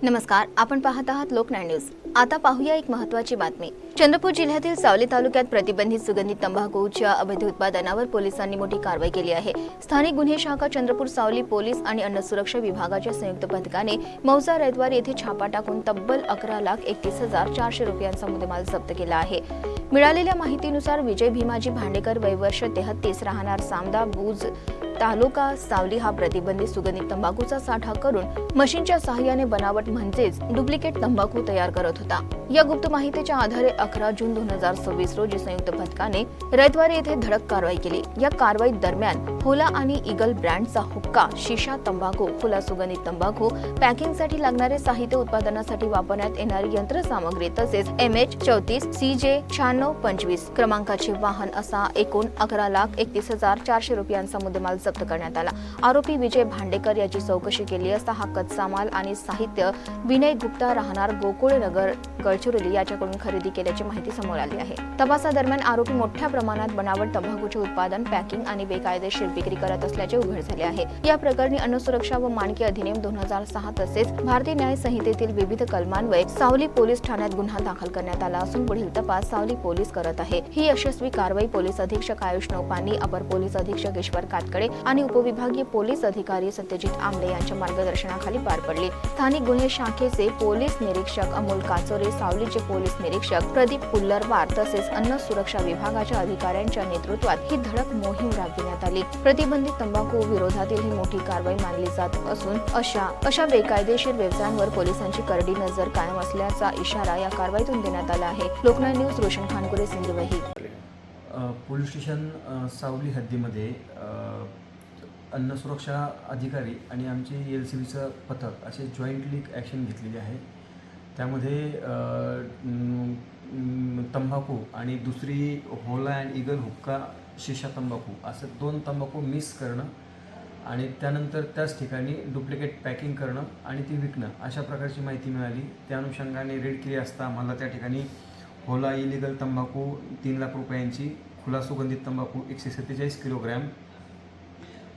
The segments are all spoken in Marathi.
नमस्कार, आपण पाहत आहात लोकनाय न्यूज। आता पाहूया एक महत्त्वाची बातमी। चंद्रपूर जिल्ह्यातील सावली तालुक्यात प्रतिबंधित सुगंधित तंबाखूच्या अवैध उत्पादनावर पोलिसांनी मोठी कारवाई केली आहे। स्थानिक गुन्हे शाखा चंद्रपूर सावली पोलीस आणि अन्न सुरक्षा विभागाच्या संयुक्त पथकाने मौजा रैतवार येथे छापा टाकून तब्बल 11,31,400 रुपयांचा मुद्देमाल जप्त केला आहे। मिळालेल्या माहितीनुसार विजय भीमाजी भांडेकर वय वर्ष 33 राहणार सामदा बुज तालुका सावली हा प्रतिबंधित सुगंधित तंबाखूचा साठा करून मशीनच्या सहाय्याने बनावट म्हणजेच डुप्लिकेट तंबाखू तयार करत होता। या गुप्त माहितीच्या आधारे 11 जून 2026 रोजी संयुक्त पथकाने रैतवार येथे धडक कारवाई केली। या कारवाई दरम्यान होला आणि ईगल ब्रँडचा हुक्का, शिशा तंबाखू, खुला सुगंधित तंबाखू, पॅकिंगसाठी लागणारे साहित्य, उत्पादनासाठी वापरण्यात येणारी यंत्रसामग्री तसेच MH34 CJ 9625 क्रमांकाचे वाहन असा एकूण 11,31,400 रुपयांचा मुद्देमाल जप्त करण्यात आला। आरोपी विजय भांडेकर याची चौकशी केली असता हा कच्चा माल आणि साहित्य विनय गुप्ता राहणार गोकुळनगर गडचिरोली याच्याकडून खरेदी केल्याची माहिती समोर आली आहे। तपासादरम्यान आरोपी मोठ्या प्रमाणात बनावट तंबाखूचे उत्पादन, पॅकिंग आणि बेकायदेशीर विक्री करत असल्याचे उघड झाले आहे। या प्रकरणी अन्न सुरक्षा व मानके अधिनियम 2006 तसेच भारतीय न्याय संहितेतील विविध कलमान्वये सावली पोलीस ठाण्यात गुन्हा दाखल करण्यात आला असून पुढील तपास सावली पोलीस करत आहे। ही यशस्वी कारवाई पोलीस अधीक्षक आयुष नौपानी, अपर पोलीस अधीक्षक ईश्वर कातकडे आणि उपविभागीय पोलीस अधिकारी सत्यजित आमले यांच्या मार्गदर्शनाखाली पार पडली। स्थानिक गुन्हे शाखेचे पोलीस निरीक्षक अमोल काचोरे, सावलीचे पोलीस निरीक्षक प्रदीप पुल्लरवार तसेच अन्न सुरक्षा विभागाच्या अधिकाऱ्यांच्या नेतृत्वात ही धडक मोहीम राबविण्यात आली। प्रतिबंधित तंबाखू विरोधातील ही मोठी कारवाई मानली जात असून अशा बेकायदेशीर व्यवसायांवर पोलिसांची करडी नजर कायम असल्याचा इशारा या कारवाईतून देण्यात आला आहे। लोकनाय news, Roshan Khankure, Sindewahi. Police station Saoli हद्दीमध्ये अन्न सुरक्षा अधिकारी आणि आमचे LCBचं पथक असे जॉईंटली ॲक्शन घेतलेली आहे। त्यामध्ये तंबाखू आणि दुसरी होला अँड ईगल हुक्का, शिशा तंबाखू असं 2 तंबाखू मिक्स करणं आणि त्यानंतर त्याच ठिकाणी डुप्लिकेट पॅकिंग करणं आणि ती विकणं अशा प्रकारची माहिती मिळाली। त्या अनुषंगाने रेड केली असता आम्हाला त्या ठिकाणी होला इलिगल तंबाखू 3 लाख रुपयांची, खुला सुगंधित तंबाखू 147 किलोग्रॅम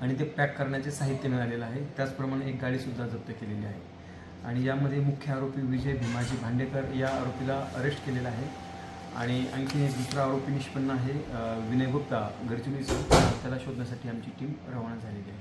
आणि ते पॅक करण्याचे साहित्य मिळालेलं आहे। त्याचप्रमाणे एक गाडीसुद्धा जप्त केलेली आहे आणि यामध्ये मुख्य आरोपी विजय भीमाजी भांडेकर या आरोपीला अरेस्ट केलेला आहे आणि आणखी एक दुसरा आरोपी निष्पन्न आहे विनय गुप्ता गडचिरोलीचा, त्याला शोधण्यासाठी आमची टीम रवाना झालेली आहे।